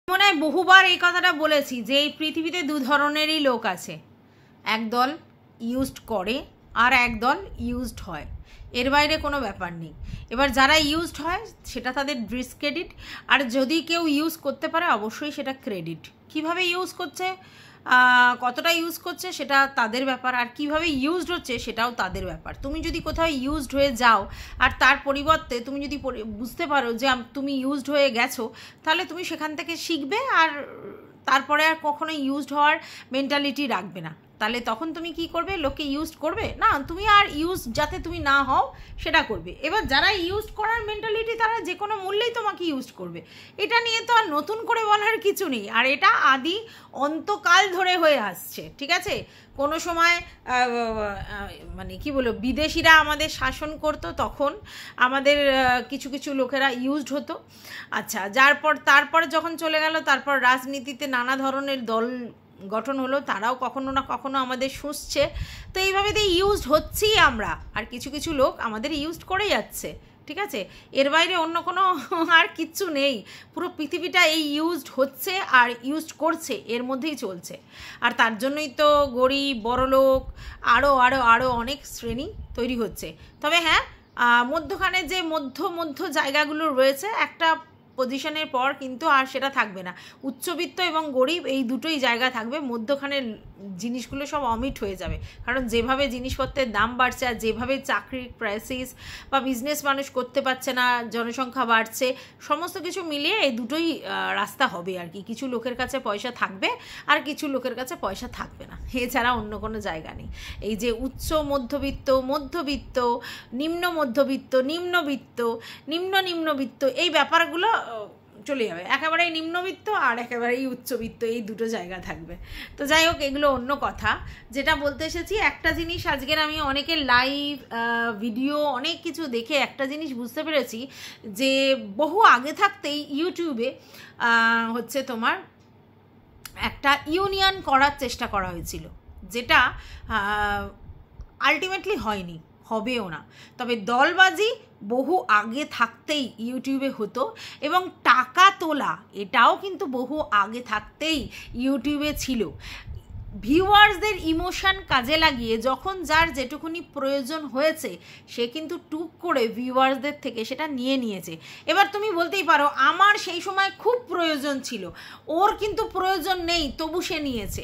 মনে হয় বহুবার এই কথাটা বলেছি যে এই পৃথিবীতে দু ধরনেরই লোক আছে, একদল ইউজড করে আর একদল ইউজড হয়, এর বাইরে কোনো ব্যাপার নেই। এবার যারা ইউজড হয় সেটা তাদের ডিসক্রেডিট, আর যদি কেউ ইউজ করতে পারে অবশ্যই সেটা ক্রেডিট। কিভাবে ইউজ করছে, কতটা ইউজ করছে সেটা তাদের ব্যাপার, আর কিভাবে ইউজড হচ্ছে সেটাও তাদের ব্যাপার। তুমি যদি কোথাও ইউজড হয়ে যাও আর তার পরিবর্তে তুমি যদি বুঝতে পারো যে তুমি ইউজড হয়ে গেছো, তাহলে তুমি সেখান থেকে শিখবে আর তারপরে আর কখনো ইউজড হওয়ার মেন্টালিটি রাখবে না। তাহলে তখন তুমি কি করবে, লোককে ইউজ করবে না, তুমি আর ইউজ যাতে তুমি না হও সেটা করবে। এবার যারা ইউজ করার মেন্টালিটি তারা যে কোনো মূল্যেই তোমাকে ইউজ করবে, এটা নিয়ে তো আর নতুন করে বলার কিছু নেই। আর এটা আদি অন্তকাল ধরে হয়ে আসছে, ঠিক আছে। কোনো সময় মানে কি বলবো, বিদেশিরা আমাদের শাসন করতো, তখন আমাদের কিছু কিছু লোকেরা ইউজড হতো। আচ্ছা, তারপরে যখন চলে গেল, তারপর রাজনীতিতে নানা ধরনের দল গঠন হলো, তারাও কখনো না কখনো আমাদের শুষছে। তো এইভাবে তো ইউজড হচ্ছেই আমরা, আর কিছু কিছু লোক আমাদের ইউজড করে যাচ্ছে, ঠিক আছে। এর বাইরে অন্য কোনো আর কিচ্ছু নেই। পুরো পৃথিবীটা এই ইউজড হচ্ছে আর ইউজড করছে, এর মধ্যেই চলছে। আর তার জন্যই তো গরিব, বড়লোক, আরও অনেক শ্রেণী তৈরি হচ্ছে। তবে হ্যাঁ, মধ্যখানে যে মধ্য জায়গাগুলো রয়েছে, একটা পজিশনের পর কিন্তু আর সেটা থাকবে না। উচ্চবিত্ত এবং গরিব এই দুটোই জায়গা থাকবে, মধ্যখানের জিনিসগুলো সব অমিট হয়ে যাবে। কারণ যেভাবে জিনিসপত্রের দাম বাড়ছে, আর যেভাবে চাকরির ক্রাইসিস বা বিজনেস মানুষ করতে পারছে না, জনসংখ্যা বাড়ছে, সমস্ত কিছু মিলিয়ে এই দুটোই রাস্তা হবে আর কি। কিছু লোকের কাছে পয়সা থাকবে আর কিছু লোকের কাছে পয়সা থাকবে না, এছাড়া অন্য কোনো জায়গা নেই। এই যে উচ্চ মধ্যবিত্ত, মধ্যবিত্ত, নিম্ন মধ্যবিত্ত, নিম্নবিত্ত এই ব্যাপারগুলো চলে যাবে। একেবারেই নিম্নবিত্ত আর একেবারেই উচ্চবিত্ত, এই দুটো জায়গা থাকবে। তো যাই হোক, এগুলো অন্য কথা। যেটা বলতে এসেছি, একটা জিনিস আজকের আমি অনেকের লাইভ ভিডিও অনেক কিছু দেখে একটা জিনিস বুঝতে পেরেছি, যে বহু আগে থাকতেই ইউটিউবে হচ্ছে তোমার একটা ইউনিয়ন করার চেষ্টা করা হয়েছিল, যেটা আলটিমেটলি হয়নি, হবেও না। তবে দলবাজি বহু আগে থাকতেই ইউটিউবে হতো, এবং টাকা তোলা এটাও কিন্তু বহু আগে থাকতেই ইউটিউবে ছিল। ভিউয়ার্সদের ইমোশন কাজে লাগিয়ে যখন যার যেটুকুনি প্রয়োজন হয়েছে, সে কিন্তু টুক করে ভিউয়ার্সদের থেকে সেটা নিয়েছে। এবার তুমি বলতেই পারো, আমার সেই সময় খুব প্রয়োজন ছিল, ওর কিন্তু প্রয়োজন নেই তবু সে নিয়েছে,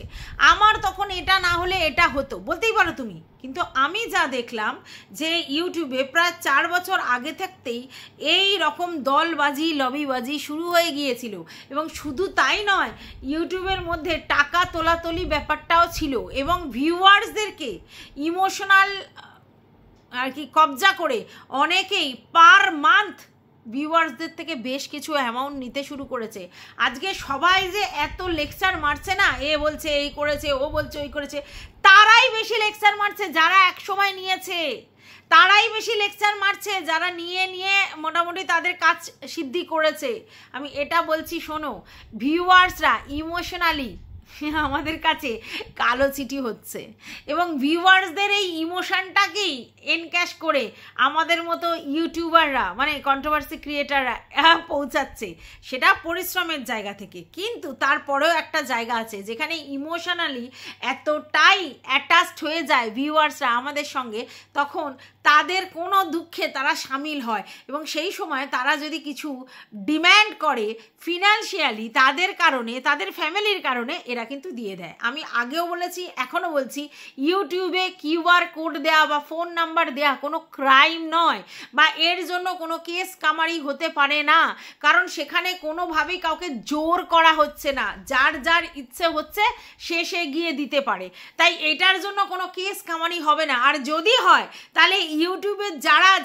আমার তখন এটা না হলে এটা হতো, বলতেই পারো তুমি। কিন্তু আমি যা দেখলাম যে ইউটিউবে প্রায় 4 বছর আগে থাকতেই এই রকম দলবাজি, লবিবাজি শুরু হয়ে গিয়েছিল। এবং শুধু তাই নয়, ইউটিউবের মধ্যে টাকা তোলাতলি ব্যাপারটাও ছিল, এবং ভিউয়ার্সদেরকে ইমোশনাল আর কি কবজা করে অনেকেই পার মান্থ ভিউয়ার্সদের থেকে বেশ কিছু অ্যামাউন্ট নিতে শুরু করেছে। আজকে সবাই যে এত লেকচার মারছে না, এ বলছে এই করেছে, ও বলছে ওই করেছে, তারাই বেশি লেকচার মারছে যারা এক সময় নিয়েছে, তারাই বেশি লেকচার মারছে যারা নিয়ে মোটামুটি তাদের কাজ সিদ্ধি করেছে। আমি এটা বলছি, শোনো, ভিউয়ার্সরা ইমোশনালি আমাদের কাছে কালো চিঠি হচ্ছে, এবং ভিউয়ার্সদের এই ইমোশনটাকেই এনক্যাশ করে আমাদের মতো ইউটিউবাররা, মানে কন্ট্রোভার্সি ক্রিয়েটাররা পৌঁছাচ্ছে, সেটা পরিশ্রমের জায়গা থেকে। কিন্তু তারপরেও একটা জায়গা আছে যেখানে ইমোশনালি এতটাই অ্যাটাচড হয়ে যায় ভিউয়ার্সরা আমাদের সঙ্গে, তখন তাদের কোনো দুঃখে তারা সামিল হয়, এবং সেই সময় তারা যদি কিছু ডিম্যান্ড করে ফিনান্সিয়ালি, তাদের কারণে, তাদের ফ্যামিলির কারণে, এরা কিন্তু দিয়ে দেয়। আমি আগেও বলেছি, এখনও বলছি, ইউটিউবে কিউআর কোড দেওয়া বা ফোন নাম্বার দেওয়া কোনো ক্রাইম নয়, বা এর জন্য কোনো কেস কামারি হতে পারে না, কারণ সেখানে কোনোভাবেই কাউকে জোর করা হচ্ছে না, যার যার ইচ্ছে হচ্ছে সে গিয়ে দিতে পারে, তাই এটার জন্য কোনো কেস কামারি হবে না। আর যদি হয়, তাহলে ইউটিউবে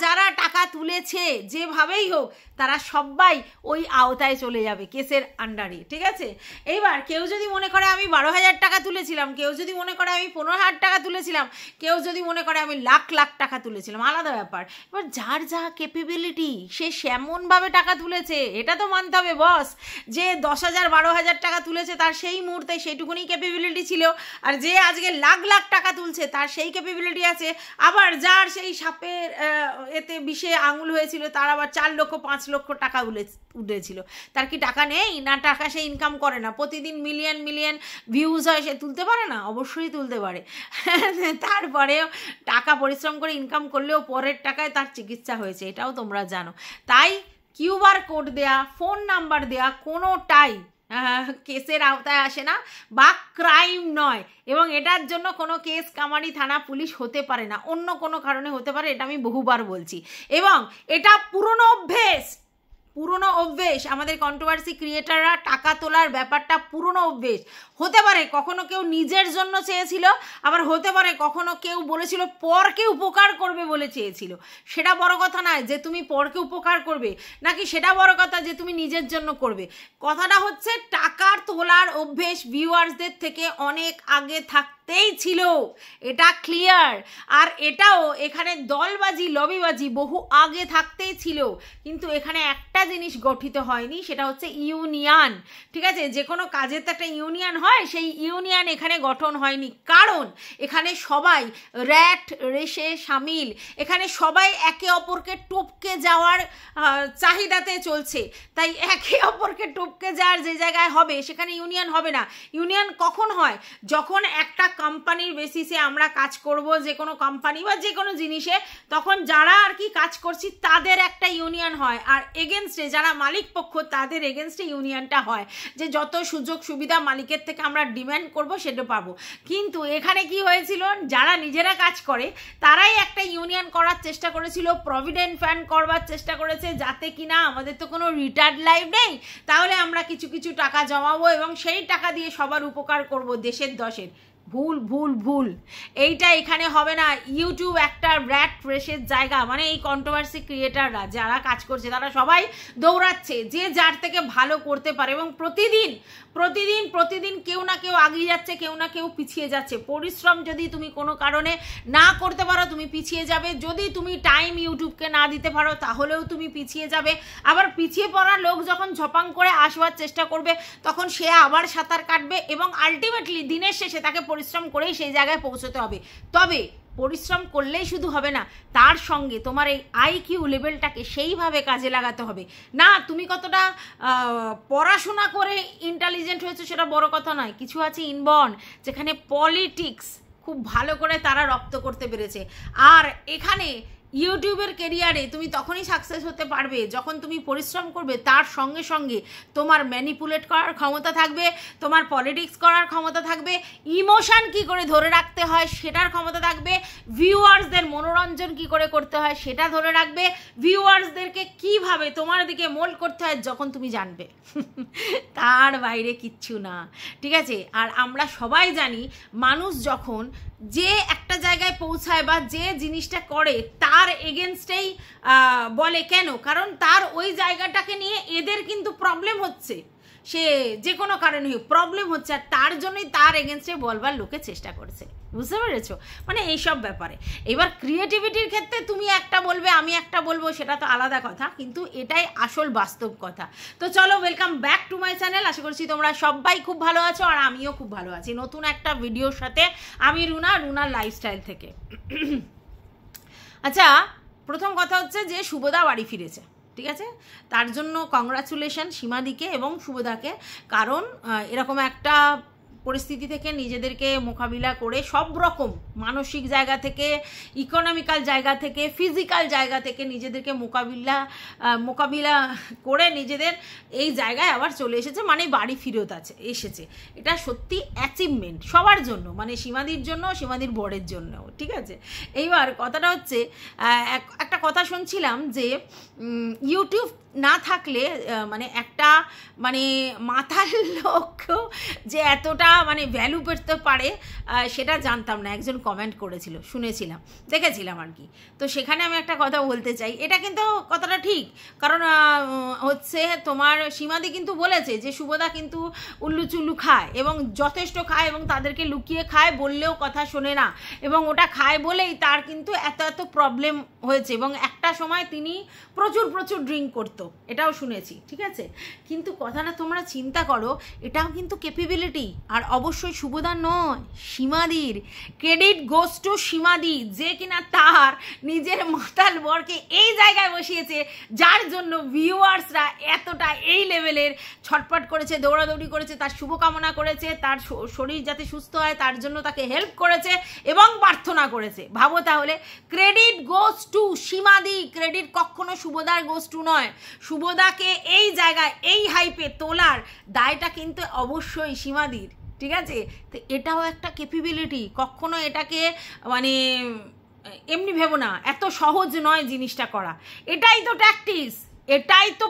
যারা টাকা তুলেছে যেভাবেই হোক, তারা সবাই ওই আওতায় চলে যাবে, কেসের আন্ডারে, ঠিক আছে। এইবার কেউ যদি মনে করে আমি 12,000 টাকা তুলেছিলাম, কেউ যদি মনে করে আমি 15,000 টাকা তুলেছিলাম, কেউ যদি মনে করে আমি লাখ লাখ টাকা তুলেছিলাম, আলাদা ব্যাপার। এবার যার যা ক্যাপেবিলিটি সে সেমনভাবে টাকা তুলেছে, এটা তো মানতে হবে বস। যে 10,000 12,000 টাকা তুলেছে তার সেই মুহূর্তে সেইটুকুনি ক্যাপেবিলিটি ছিল, আর যে আজকে লাখ লাখ টাকা তুলছে তার সেই ক্যাপেবিলিটি আছে। আবার যার সেই সাপের এতে বিষে আঙুল হয়েছিল তার আবার 4 লক্ষ 5 লক্ষ টাকা উঠেছিল। তার কি টাকা নেই? না টাকা সে ইনকাম করে না? প্রতিদিন মিলিয়ন মিলিয়ন ভিউজ হয়, সে তুলতে পারে না? অবশ্যই তুলতে পারে। তারপরেও টাকা পরিশ্রম করে ইনকাম করলেও পরের টাকায় তার চিকিৎসা হয়েছে, এটাও তোমরা জানো। তাই কিউআর কোড দেয়া, ফোন নাম্বার দেয়া কোনোটাই কেসের আওতায় আসে না বা ক্রাইম নয়, এবং এটার জন্য কোনো কেস কামারি থানা পুলিশ হতে পারে না, অন্য কোনো কারণে হতে পারে, এটা আমি বহুবার বলছি। এবং এটা পুরনো অভ্যেস। আমাদের কন্ট্রোভার্সি ক্রিয়েটাররা টাকা তোলার ব্যাপারটা পুরনো অভ্যেস। হতে পারে কখনো কেউ নিজের জন্য চেয়েছিল, আবার হতে পারে কখনো কেউ বলেছিল পরকে উপকার করবে বলে চেয়েছিল। সেটা বড় কথা নয় যে তুমি পরকে উপকার করবে, নাকি সেটা বড় কথা যে তুমি নিজের জন্য করবে। কথাটা হচ্ছে টাকার তোলার অভ্যেস ভিউয়ার্সদের থেকে অনেক আগে থাকতেই ছিল, এটা ক্লিয়ার। আর এটাও এখানে দলবাজি লবিবাজি বহু আগে থাকতেই ছিল, কিন্তু এখানে একটা জিনিস গঠিত হয়নি, সেটা হচ্ছে ইউনিয়ন। ঠিক আছে, যে কোনো কাজের তো একটা ইউনিয়ন হয়, সেই ইউনিয়ন এখানে গঠন হয়নি, কারণ এখানে সবাই র্যাট রেসে সামিল। এখানে সবাই একে অপরকে টপকে যাওয়ার চাহিদাতে চলছে, তাই একে অপরকে টপকে যাওয়ার যে জায়গায় হবে সেখানে ইউনিয়ন হবে না। ইউনিয়ন কখন হয়? যখন একটা কোম্পানির বেসিসে আমরা কাজ করব, যে কোনো কোম্পানি বা যে কোনো জিনিসে, তখন যারা আর কি কাজ করছি তাদের একটা ইউনিয়ন হয়, আর এগেনস্টে যারা মালিক পক্ষ তাদের এগেনস্টে ইউনিয়নটা হয়, যে যত সুযোগ সুবিধা মালিকের থেকে আমরা ডিমান্ড করব সেটা পাবো। কিন্তু এখানে কি হয়েছিল, যারা নিজেরা কাজ করে তারাই একটা ইউনিয়ন করার চেষ্টা করেছিল, প্রভিডেন্ট ফান্ড করবার চেষ্টা করেছে, যাতে কিনা আমাদের তো কোনো রিটায়ার্ড লাইফ নেই, তাহলে আমরা কিছু কিছু টাকা জমাবো এবং সেই টাকা দিয়ে সবার উপকার করব, দেশের দশের। ভুল ভুল ভুল, এইটা এখানে হবে না। ইউটিউব একটা র্যাট রেসের জায়গা, মানে এই কন্ট্রোভার্সি ক্রিয়েটাররা যারা কাজ করছে তারা সবাই দৌড়াচ্ছে যে যার থেকে ভালো করতে পারে, এবং প্রতিদিন প্রতিদিন প্রতিদিন কেউ না কেউ আগিয়ে যাচ্ছে, কেউ না কেউ পিছিয়ে যাচ্ছে। পরিশ্রম যদি তুমি কোনো কারণে না করতে পারো তুমি পিছিয়ে যাবে, যদি তুমি টাইম ইউটিউবকে না দিতে পারো তাহলেও তুমি পিছিয়ে যাবে। আবার পিছিয়ে পড়া লোক যখন ঝপাং করে আসবার চেষ্টা করবে তখন সে আবার সাঁতার কাটবে, এবং আলটিমেটলি দিনের শেষে তাকে পরিশ্রম করেই সেই জায়গায় পৌঁছতে হবে। তবে পরিশ্রম করলেই শুধু হবে না, তার সঙ্গে তোমার এই আইকিউ লেভেলটাকে সেইভাবে কাজে লাগাতে হবে। না তুমি কতটা পড়াশোনা করে ইন্টেলিজেন্ট হয়েছে সেটা বড় কথা নয়, কিছু আছে ইনবর্ন, যেখানে পলিটিক্স খুব ভালো করে তারা রপ্ত করতে পেরেছে। আর এখানে ইউটিউবের কেরিয়ারে তুমি তখনই সাকসেস হতে পারবে যখন তুমি পরিশ্রম করবে, তার সঙ্গে সঙ্গে তোমার ম্যানিপুলেট করার ক্ষমতা থাকবে, তোমার পলিটিক্স করার ক্ষমতা থাকবে, ইমোশন কি করে ধরে রাখতে হয় সেটার ক্ষমতা থাকবে, ভিউয়ার্সদের মনোরঞ্জন কি করে করতে হয় সেটা ধরে রাখবে, ভিউয়ার্সদেরকে কিভাবে তোমার দিকে মোল্ড করতে হয় যখন তুমি জানবে। তার বাইরে কিচ্ছু না, ঠিক আছে? আর আমরা সবাই জানি মানুষ যখন যে একটা জায়গায় পৌঁছায় বা যে জিনিসটা করে তার এগেনস্টেই বলে, কেন? কারণ তার ওই জায়গাটাকে নিয়ে এদের কিন্তু প্রবলেম হচ্ছে, সে যে কোনো কারণে প্রবলেম হচ্ছে, আর তার জন্যই তার এগেনস্টে বলবার লোকে চেষ্টা করছে। বুঝতে পেরেছো? মানে এইসব ব্যাপারে এবার ক্রিয়েটিভিটির ক্ষেত্রে তুমি একটা বলবে আমি একটা বলবো, সেটা তো আলাদা কথা, কিন্তু এটাই আসল বাস্তব কথা। তো চলো, welcome back to my channel. আশা করছি তোমরা সবাই খুব ভালো আছো, আর আমিও খুব ভালো আছি নতুন একটা ভিডিওর সাথে। আমি রুনার লাইফস্টাইল থেকে। আচ্ছা, প্রথম কথা হচ্ছে যে শুভদা বাড়ি ফিরেছে, ঠিক আছে? তার জন্য কংগ্রাচুলেশন সীমাদিকে এবং শুভদাকে, কারণ এরকম একটা পরিস্থিতি থেকে নিজেদেরকে মোকাবিলা করে সব রকম মানসিক জায়গা থেকে, ইকোনমিক্যাল জায়গা থেকে, ফিজিক্যাল জায়গা থেকে নিজেদেরকে মোকাবিলা করে নিজেদের এই জায়গায় আবার চলে এসেছে, মানে বাড়ি ফিরত এসেছে। এটা সত্যি অ্যাচিভমেন্ট সবার জন্য, মানে সীমাদির জন্য, সীমাদির বরের জন্য, ঠিক আছে? এইবার কথাটা হচ্ছে একটা কথা শুনছিলাম যে না থাকলে মানে একটা মানে মাথার লোক যে এতটা মানে ভ্যালু পেতে পারে সেটা জানতাম না। একজন কমেন্ট করেছিল, শুনেছিলাম, দেখেছিলাম আর কি। তো সেখানে আমি একটা কথা বলতে চাই, এটা কিন্তু কথাটা ঠিক, কারণ হচ্ছে তোমার সীমাদি কিন্তু বলেছে যে শুভদা কিন্তু উল্লু চুল্লু খায় এবং যথেষ্ট খায় এবং তাদেরকে লুকিয়ে খায়, বললেও কথা শোনে না, এবং ওটা খায় বলেই তার কিন্তু এত এত প্রবলেম হয়েছে, এবং একটা সময় তিনি প্রচুর প্রচুর ড্রিঙ্ক করতো, এটাও শুনেছি, ঠিক আছে। কিন্তু কথাটা তোমরা চিন্তা করো, এটাও কিন্তু ক্যাপেবিলিটি, আর অবশ্যই শুভদার নয়, সীমাদির। ক্রেডিট গোস টু সীমাদি, যে কিনা তার নিজের মাতাল বরকে এই জায়গায় বসিয়েছে, যার জন্য ভিউয়ার্সরা এতটা এই লেভেলের ছটপট করেছে, দৌড়াদৌড়ি করেছে, তার শুভকামনা করেছে, তার শরীর যাতে সুস্থ হয় তার জন্য তাকে হেল্প করেছে এবং প্রার্থনা করেছে। ভাবো তাহলে, ক্রেডিট গোস টু সীমাদি, ক্রেডিট কখনো শুভদার গোস টু নয়। শুভদাকে এই জায়গায় এই হাইপে তোলার দায়টা কিন্তু অবশ্যই সীমাদির, ঠিক আছে। তো এটাও একটা ক্যাপেবিলিটি, কখনো এটাকে মানে এমনি ভেবো না, এত সহজ নয় জিনিসটা করা। এটাই তো ট্যাকটিস, এটাই তো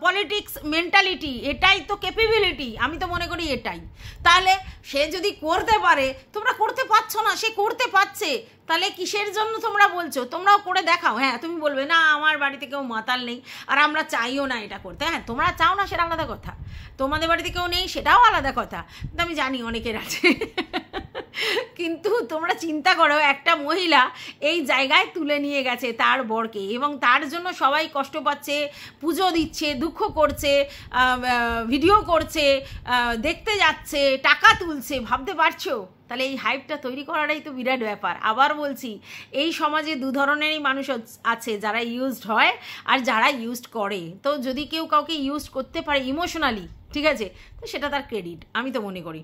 পলিটিক্স মেন্টালিটি, এটাই তো ক্যাপেবিলিটি, আমি তো মনে করি এটাই। তাহলে সে যদি করতে পারে, তোমরা করতে পারছো না, সে করতে পারছে, তাহলে কিসের জন্য তোমরা বলছো? তোমরাও করে দেখাও। হ্যাঁ, তুমি বলবে না আমার বাড়িতে কেউ মাতাল নেই আর আমরা চাইও না এটা করতে। হ্যাঁ, তোমরা চাও না সেটা আলাদা কথা, তোমাদের বাড়িতে কেউ নেই সেটাও আলাদা কথা, কিন্তু আমি জানি অনেকের আছে। কিন্তু তোমরা চিন্তা করো, একটা মহিলা এই জায়গায় তুলে নিয়ে গেছে তার বরকে, এবং তার জন্য সবাই কষ্ট পাচ্ছে, পুজো দিচ্ছে, দুঃখ করছে, ভিডিও করছে, দেখতে যাচ্ছে, টাকা তুলছে, ভাবতে পারছো? তাহলে এই হাইপটা তৈরি করাটাই তো বিরাট ব্যাপার। আবার বলছি, এই সমাজে দু ধরনেরই মানুষ আছে, যারা ইউজড হয় আর যারা ইউজড করে। তো যদি কেউ কাউকে ইউজ করতে পারে ইমোশনালি, ঠিক আছে, তো সেটা তার ক্রেডিট, আমি তো মনে করি।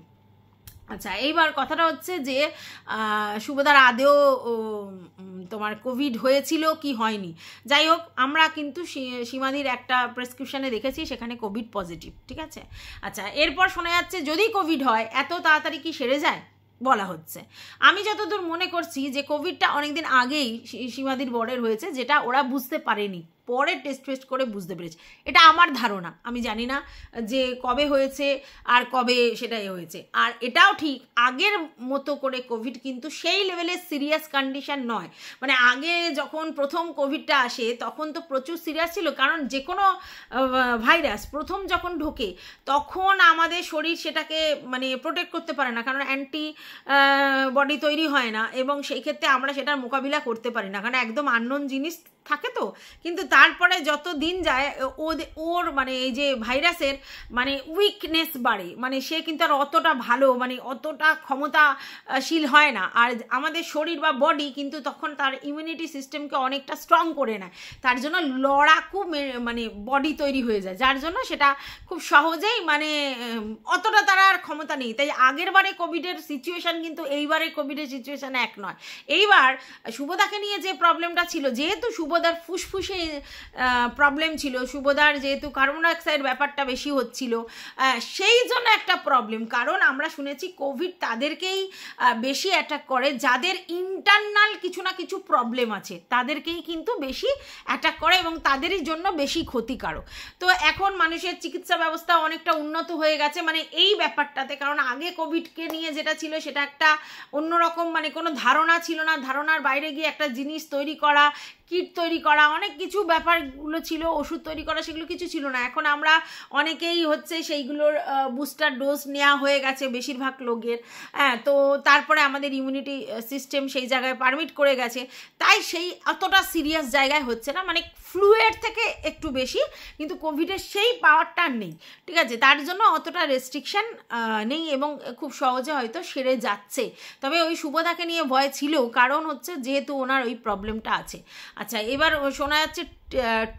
আচ্ছা, এইবার কথাটা হচ্ছে যে শুভদার আদেও তোমার কোভিড হয়েছিল কি হয়নি, যাই হোক, আমরা কিন্তু সীমাদির একটা প্রেসক্রিপশানে দেখেছি সেখানে কোভিড পজিটিভ, ঠিক আছে। আচ্ছা, এরপর শোনা যাচ্ছে যদি কোভিড হয় এত তাড়াতাড়ি কি সেরে যায় বলা হচ্ছে। আমি যতদূর মনে করছি যে কোভিডটা অনেকদিন আগেই সীমাদির বরের হয়েছে, যেটা ওরা বুঝতে পারেনি, পরে টেস্ট করে বুঝতে পেরেছে, এটা আমার ধারণা। আমি জানি না যে কবে হয়েছে আর কবে সেটাই হয়েছে। আর এটাও ঠিক, আগের মতো করে কোভিড কিন্তু সেই লেভেলের সিরিয়াস কন্ডিশন নয়। মানে আগে যখন প্রথম কোভিডটা আসে তখন তো প্রচুর সিরিয়াস ছিল, কারণ যে কোনো ভাইরাস প্রথম যখন ঢোকে তখন আমাদের শরীর সেটাকে মানে প্রোটেক্ট করতে পারে না, কারণ অ্যান্টি বডি তৈরি হয় না, এবং সেই ক্ষেত্রে আমরা সেটার মোকাবিলা করতে পারি না, কারণ একদম আননোন জিনিস থাকে তো। কিন্তু তারপরে যত দিন যায় ওর মানে এই যে ভাইরাসের মানে উইকনেস বাড়ে, মানে সে কিন্তু আর অতটা ভালো মানে অতটা ক্ষমতাশীল হয় না, আর আমাদের শরীর বা বডি কিন্তু তখন তার ইমিউনিটি সিস্টেমকে অনেকটা স্ট্রং করে নেয়, তার জন্য লড়াকু মানে বডি তৈরি হয়ে যায়, যার জন্য সেটা খুব সহজেই মানে অতটা তার আর ক্ষমতা নেই। তাই আগের বারে কোভিডের সিচুয়েশান কিন্তু এইবারে কোভিডের সিচুয়েশান এক নয়। এইবার শুভদাকে নিয়ে যে প্রবলেমটা ছিল, যেহেতু শুভদার ফুসফুসে প্রবলেম ছিল, শুভদার যেহেতু কার্বন ডাইঅক্সাইড ব্যাপারটা বেশি হচ্ছিল, সেই জন্য একটা প্রবলেম। কারণ আমরা শুনেছি কোভিড তাদেরকেই বেশি অ্যাটাক করে যাদের ইন্টারনাল কিছু না কিছু প্রবলেম আছে, তাদেরকেই কিন্তু বেশি অ্যাটাক করে এবং তাদেরই জন্য বেশি ক্ষতিকারক। তো এখন মানুষের চিকিৎসা ব্যবস্থা অনেকটা উন্নত হয়ে গেছে মানে এই ব্যাপারটাতে, কারণ আগে কোভিডকে নিয়ে যেটা ছিল সেটা একটা অন্যরকম মানে কোনো ধারণা ছিল না, ধারণার বাইরে গিয়ে একটা জিনিস তৈরি করা, কিট তৈরি করা, অনেক কিছু ব্যাপারগুলো ছিল, ওষুধ তৈরি করা, সেগুলো কিছু ছিল না। এখন আমরা অনেকেই হচ্ছে সেইগুলোর বুস্টার ডোজ নেওয়া হয়ে গেছে বেশিরভাগ লোকের, হ্যাঁ, তো তারপরে আমাদের ইমিউনিটি সিস্টেম সেই জায়গায় পারমিট করে গেছে, তাই সেই অতটা সিরিয়াস জায়গায় হচ্ছে না, মানে ফ্লুয়ের থেকে একটু বেশি, কিন্তু কোভিডের সেই পাওয়ারটা নেই, ঠিক আছে, তার জন্য অতটা রেস্ট্রিকশান নেই এবং খুব সহজে হয়তো সেরে যাচ্ছে। তবে ওই শুভদাকে নিয়ে ভয় ছিল, কারণ হচ্ছে যেহেতু ওনার ওই প্রবলেমটা আছে। আচ্ছা, এবার শোনা যাচ্ছে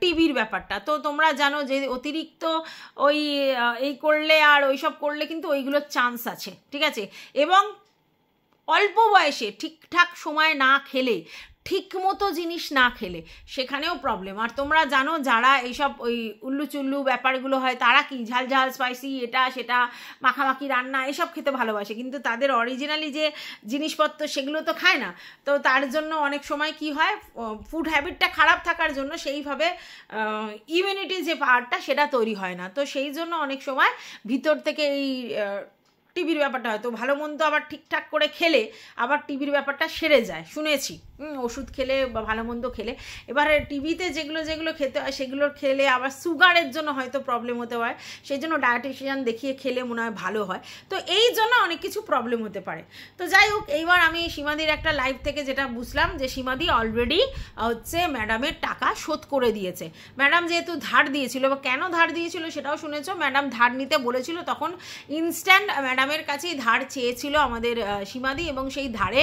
টিবির ব্যাপারটা, তো তোমরা জানো যে অতিরিক্ত ওই এই করলে আর ওইসব করলে কিন্তু ওইগুলোর চান্স আছে, ঠিক আছে, এবং অল্প বয়সে ঠিকঠাক সময় না খেলে ঠিকমতো জিনিস না খেলে সেখানেও প্রবলেম। আর তোমরা জানো যারা এইসব ওই উল্লু চুল্লু ব্যাপারগুলো হয় তারা কি ঝাল ঝাল স্পাইসি এটা সেটা মাখামাখি রান্না এসব খেতে ভালোবাসে, কিন্তু তাদের অরিজিনালি যে জিনিসপত্র সেগুলো তো খায় না। তো তার জন্য অনেক সময় কি হয়, ফুড হ্যাবিটটা খারাপ থাকার জন্য সেইভাবে ইমিউনিটি যে পাওয়ারটা সেটা তৈরি হয় না। তো সেই জন্য অনেক সময় ভিতর থেকে এই টিবির ব্যাপারটা হয়তো ভালো মন্দ আবার ঠিকঠাক করে খেলে আবার টিবির ব্যাপারটা সেরে যায়, শুনেছি ওষুধ খেলে বা ভালো মন্দ খেলে। এবারে টিবিতে যেগুলো যেগুলো খেতে হয় সেগুলো খেলে আবার সুগারের জন্য হয়তো প্রবলেম হতে হয়, সেই জন্য ডায়েটিশিয়ান দেখিয়ে খেলে মনে হয় ভালো হয়। তো এই জন্য অনেক কিছু প্রবলেম হতে পারে। তো যাই হোক, এইবার আমি সীমাদির একটা লাইভ থেকে যেটা বুঝলাম যে সীমাদি অলরেডি হচ্ছে ম্যাডামের টাকা শোধ করে দিয়েছে। ম্যাডাম যেহেতু ধার দিয়েছিল, বা কেন ধার দিয়েছিল সেটাও শুনেছো, ম্যাডাম ধার নিতে বলেছিল তখন ইনস্ট্যান্ট ম্যাডামের কাছেই ধার চেয়েছিল আমাদের সীমাদি, এবং সেই ধারে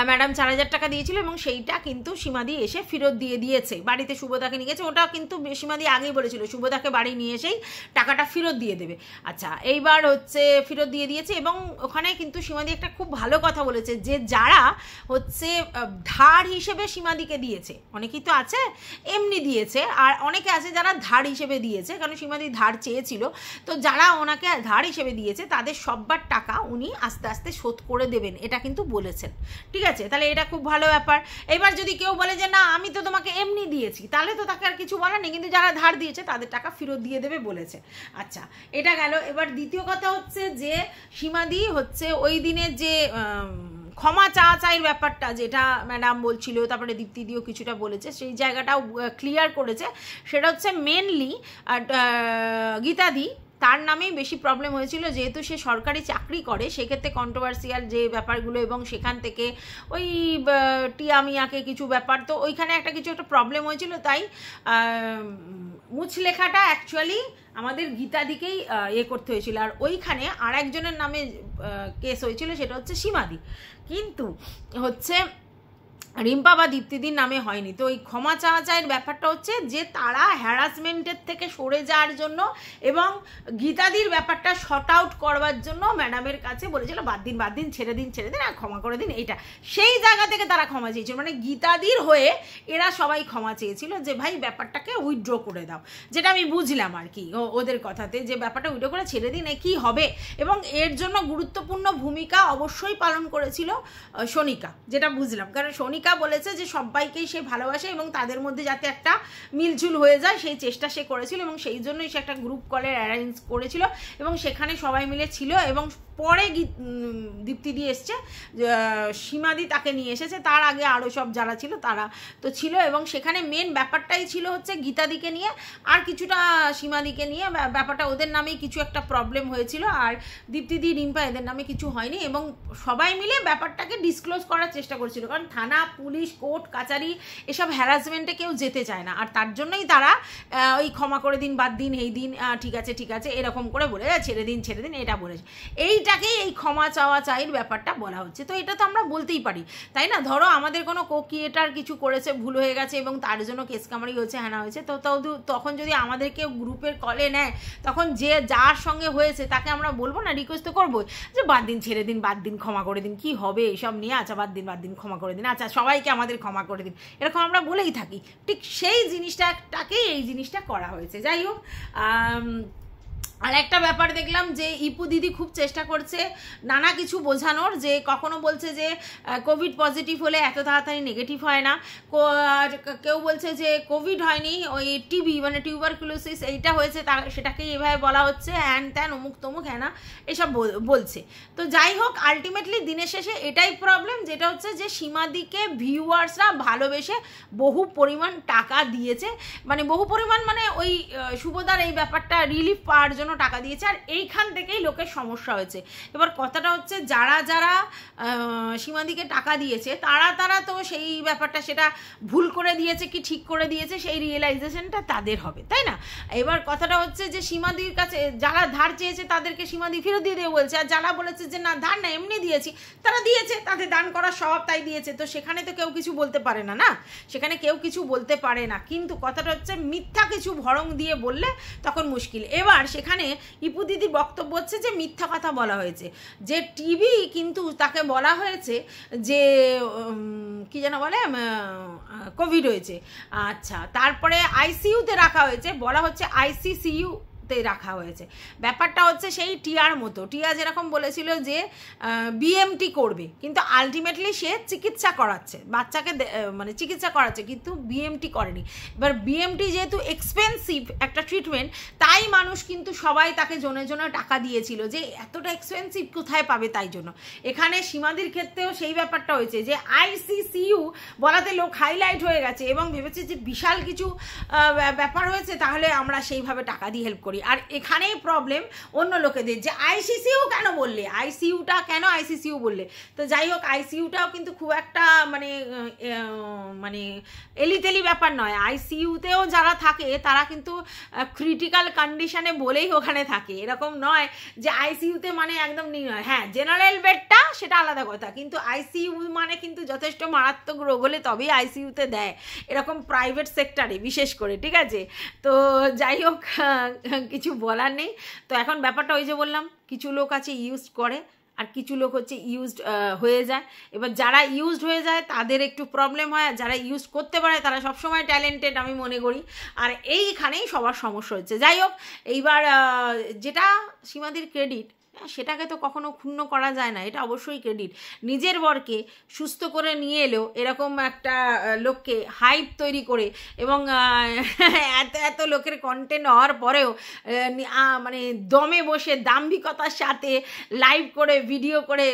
ম্যাডাম 4,000 টাকা দিয়েছিল এবং সেইটা কিন্তু সীমাদি এসে ফেরত দিয়ে দিয়েছে। বাড়িতে শুভদাকে নিয়ে গেছে, ওটা কিন্তু সীমাদি আগেই বলেছিল শুভদাকে বাড়ি নিয়ে এসেই টাকাটা ফেরত দিয়ে দেবে। আচ্ছা, এইবার হচ্ছে ফেরত দিয়ে দিয়েছে, এবং ওখানে কিন্তু সীমাদি একটা খুব ভালো কথা বলেছে যে যারা হচ্ছে ধার হিসেবে সীমাদিকে দিয়েছে, অনেকেই তো আছে এমনি দিয়েছে আর অনেকে আছে যারা ধার হিসেবে দিয়েছে, কারণ সীমাদি ধার চেয়েছিল। তো যারা ওনাকে ধার হিসেবে দিয়েছে তাদের সববার টাকা উনি আস্তে আস্তে শোধ করে দেবেন, এটা কিন্তু বলেছেন। ঠিক আছে, তাহলে এটা খুব ভালো ব্যাপার। এবার যদি কেউ বলে যে না আমি তো তোমাকে এমনি দিয়েছি, তাহলে তো তাকে আর কিছু বলার নেই, কিন্তু যারা ধার দিয়েছে তাদের টাকা ফেরত দিয়ে দেবে বলেছে। আচ্ছা, এটা গেল। এবার দ্বিতীয় কথা হচ্ছে যে সীমাদি হচ্ছে ওই দিনের যে ক্ষমা চাইয়ের ব্যাপারটা যেটা ম্যাডাম বলছিল, তারপরে দীপ্তিদিও কিছুটা বলেছে, সেই জায়গাটাও ক্লিয়ার করেছে। সেটা হচ্ছে মেনলি গীতাদি তার নামেই বেশি প্রবলেম হয়েছিল, যেহেতু সে সরকারি চাকরি করে, সেক্ষেত্রে কন্ট্রোভার্সিয়াল যে ব্যাপারগুলো এবং সেখান থেকে ওই টিয়া মিয়াকে কিছু ব্যাপার, তো ওইখানে কিছু একটা প্রবলেম হয়েছিল। তাই মুছলেখাটা অ্যাকচুয়ালি আমাদের গীতাদিকেই করতে হয়েছিল, আর ওইখানে আর একজনের নামে কেস হয়েছিল, সেটা হচ্ছে সীমাদি, কিন্তু হচ্ছে রিম্পা বা দীপ্তিদির নামে হয়নি। তো ওই ক্ষমা চায়ের ব্যাপারটা হচ্ছে যে তারা হ্যারাসমেন্টের থেকে সরে যাওয়ার জন্য এবং গীতাদির ব্যাপারটা শর্ট আউট করবার জন্য ম্যাডামের কাছে বলেছিল বাদ দিন ছেড়ে দিন আর ক্ষমা করে দিন, এইটা সেই জায়গা থেকে তারা ক্ষমা চেয়েছিল। মানে গীতাদির হয়ে এরা সবাই ক্ষমা চেয়েছিল যে ভাই ব্যাপারটাকে উইথড্র করে দাও, যেটা আমি বুঝলাম আর কি ওদের কথাতে, যে ব্যাপারটা উইথড্র করে ছেড়ে দিন, কি হবে। এবং এর জন্য গুরুত্বপূর্ণ ভূমিকা অবশ্যই পালন করেছিল সোনিকা, যেটা বুঝলাম, কারণ সোনিকা বলেছে যে সবাইকেই সে ভালোবাসে এবং তাদের মধ্যে যাতে একটা মিলঝুল হয়ে যায় সেই চেষ্টা সে করেছিল, এবং সেই জন্যই সে একটা গ্রুপ কলের অ্যারেঞ্জ করেছিল এবং সেখানে সবাই মিলে ছিল। এবং পরে দীপ্তিদি এসছে, সীমাদি তাকে নিয়ে এসেছে, তার আগে আরও সব যারা ছিল তারা তো ছিল, এবং সেখানে মেন ব্যাপারটাই ছিল হচ্ছে গীতাদিকে নিয়ে আর কিছুটা সীমাদিকে নিয়ে। ব্যাপারটা ওদের নামেই কিছু একটা প্রবলেম হয়েছিল, আর দীপ্তিদি রিম্পা এদের নামে কিছু হয়নি, এবং সবাই মিলে ব্যাপারটাকে ডিসক্লোজ করার চেষ্টা করছিল, কারণ থানা পুলিশ কোর্ট কাচারি এসব হ্যারাসমেন্টে কেউ যেতে চায় না, আর তার জন্যই তারা ওই ক্ষমা করে দিন বাদ দিন এই দিন ঠিক আছে এরকম করে বলে ছেড়ে দিন এটা বলেছে। এইটাকেই এই ক্ষমা চায়ের ব্যাপারটা বলা হচ্ছে। তো এটা তো আমরা বলতেই পারি, তাই না? ধরো আমাদের কোনো ক্রিয়েটার কিছু করেছে, ভুল হয়ে গেছে এবং তার জন্য কেস কামারি হয়েছে, হ্যানা হয়েছে, তো তখন যদি আমাদেরকে গ্রুপের কলে নেয়, তখন যে যার সঙ্গে হয়েছে তাকে আমরা বলবো না, রিকোয়েস্ট তো করবো যে বাদ দিন ছেড়ে দিন বাদ দিন ক্ষমা করে দিন, কি হবে এইসব নিয়ে, আচ্ছা বাদ দিন ক্ষমা করে দিন, আচ্ছা সবাইকে আমাদের ক্ষমা করে দিন, এরকম আমরা বলেই থাকি। ঠিক সেই জিনিসটাকেই এই জিনিসটা করা হয়েছে। যাই হোক, আর একটা ব্যাপার দেখলাম যে ইপু দিদি খুব চেষ্টা করছে নানা কিছু বোঝানোর, যে কখনো বলছে যে কোভিড পজিটিভ হলে এত তাড়াতাড়ি নেগেটিভ হয় না, কেউ বলছে যে কোভিড হয়নি, ওই টিবি মানে টিউবারকুলোসিস এইটা হয়েছে, সেটাকেই এভাবে বলা হচ্ছে, হ্যান ত্যান অমুক তমুক হ্যানা এসব বলছে। তো যাই হোক, আলটিমেটলি দিনের শেষে এটাই প্রবলেম, যেটা হচ্ছে যে সীমাদিকে ভিউয়ার্সরা ভালোবেসে বহু পরিমাণ টাকা দিয়েছে, মানে বহু পরিমাণ মানে ওই শুভদার এই ব্যাপারটা রিলিফ পাওয়ার জন্য টাকা দিয়েছে, আর এইখান থেকেই লোকের সমস্যা হয়েছে। এবার কথাটা হচ্ছে যারা সীমাদিকে টাকা দিয়েছে তারা তো সেই ব্যাপারটা সেটা ভুল করে দিয়েছে কি ঠিক করে দিয়েছে সেই রিয়েলাইজেশনটা তাদের হবে, তাই না? এবার কথাটা হচ্ছে যে সীমাদির কাছে যারা ধার চেয়েছে তাদেরকে সীমাদি ফেরত দিয়ে দেবে বলছে, আর যারা বলেছে যে না ধার না এমনি দিয়েছি, তারা দিয়েছে, তাদের দান করার স্বভাব তাই দিয়েছে। তো সেখানে তো কেউ কিছু বলতে পারে না, সেখানে কেউ কিছু বলতে পারে না, কিন্তু কথাটা হচ্ছে মিথ্যা কিছু ভরং দিয়ে বললে তখন মুশকিল। এবার সেখানে এখানে ইপু দিদির বক্তব্য হচ্ছে যে মিথ্যা কথা বলা হয়েছে, যে টিভি কিন্তু তাকে বলা হয়েছে যে কি যেন বলে কোভিড হয়েছে। আচ্ছা, তারপরে আইসিইউতে রাখা হয়েছে, বলা হচ্ছে আইসিসিইউ তে রাখা হয়েছে। ব্যাপারটা হচ্ছে সেই টিয়ার মতো, টিয়া যেরকম বলেছিল যে বিএমটি করবে, কিন্তু আলটিমেটলি সে চিকিৎসা করাচ্ছে, বাচ্চাকে মানে চিকিৎসা করাচ্ছে, কিন্তু বিএমটি করেনি। এবার বিএমটি যেহেতু এক্সপেন্সিভ একটা ট্রিটমেন্ট, তাই মানুষ কিন্তু সবাই তাকে জনে জনে টাকা দিয়েছিল যে এতটা এক্সপেন্সিভ কোথায় পাবে, তাই জন্য। এখানে সীমাদির ক্ষেত্রেও সেই ব্যাপারটা হয়েছে যে আইসিসিইউ বলাতে লোক হাইলাইট হয়ে গেছে এবং ভেবেছে যে বিশাল কিছু ব্যাপার হয়েছে, তাহলে আমরা সেইভাবে টাকা দিয়ে হেল্প করি। আর এখানেই প্রবলেম অন্য লোকেদের, যে আইসিসিইউ কেন বললে, আইসিইউটা কেন আইসিসিইউ বললে। তো যাই হোক, আইসিইউটাও কিন্তু খুব একটা মানে মানে এলিতেলি ব্যাপার নয়। আইসিইউতেও যারা থাকে তারা কিন্তু ক্রিটিক্যাল কন্ডিশনে বলেই ওখানে থাকে, এরকম নয় যে আইসিইউতে মানে একদম হ্যাঁ জেনারেল বেডটা সেটা আলাদা কথা, কিন্তু আইসিইউ মানে কিন্তু যথেষ্ট মারাত্মক রোগ হলে তবেই আইসিইউতে দেয়, এরকম প্রাইভেট সেক্টরে বিশেষ করে, ঠিক আছে। তো যাই হোক, কিছু বলার নেই। তো এখন ব্যাপারটা ওই যে বললাম, কিছু লোক আছে ইউজড করে আর কিছু লোক হচ্ছে ইউজড হয়ে যায়। এবার যারা ইউজড হয়ে যায় তাদের একটু প্রবলেম হয়, আর যারা ইউজ করতে পারে তারা সবসময় ট্যালেন্টেড আমি মনে করি। আর এইখানেই সবার সমস্যা হচ্ছে। যাই হোক, এইবার যেটা সীমাদির ক্রেডিট, সেটাকে তো কখনো ক্ষুণ্ণ করা যায় না, এটা অবশ্যই ক্রেডিট। নিজের বরকে সুস্থ করে নিয়ে এলো, এরকম একটা লোককে হাইপ তৈরি করে, এবং এত এত লোকের কন্টেন্ট হওয়ার পরেও মানে দমে বসে দাম্ভিকতার সাথে লাইভ করে ভিডিও করে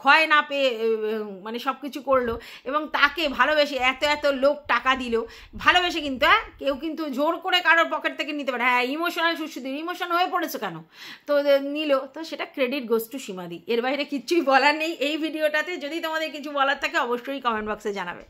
ভয় না পেয়ে মানে সব কিছু করলো, এবং তাকে ভালোবেসে এত এত লোক টাকা দিল, ভালোবেসে কিন্তু, কেউ কিন্তু জোর করে কারোর পকেট থেকে নিতে পারে, হ্যাঁ ইমোশনাল সুস্থির ইমোশন হয়ে পড়েছো কেন, তো নিল, তো সেটা ক্রেডিট গোস টু সীমাদি। এর বাইরে কিচ্ছুই বলার নেই এই ভিডিওটাতে। যদি তোমাদের কিছু বলার থাকে অবশ্যই কমেন্ট বক্সে জানাবে।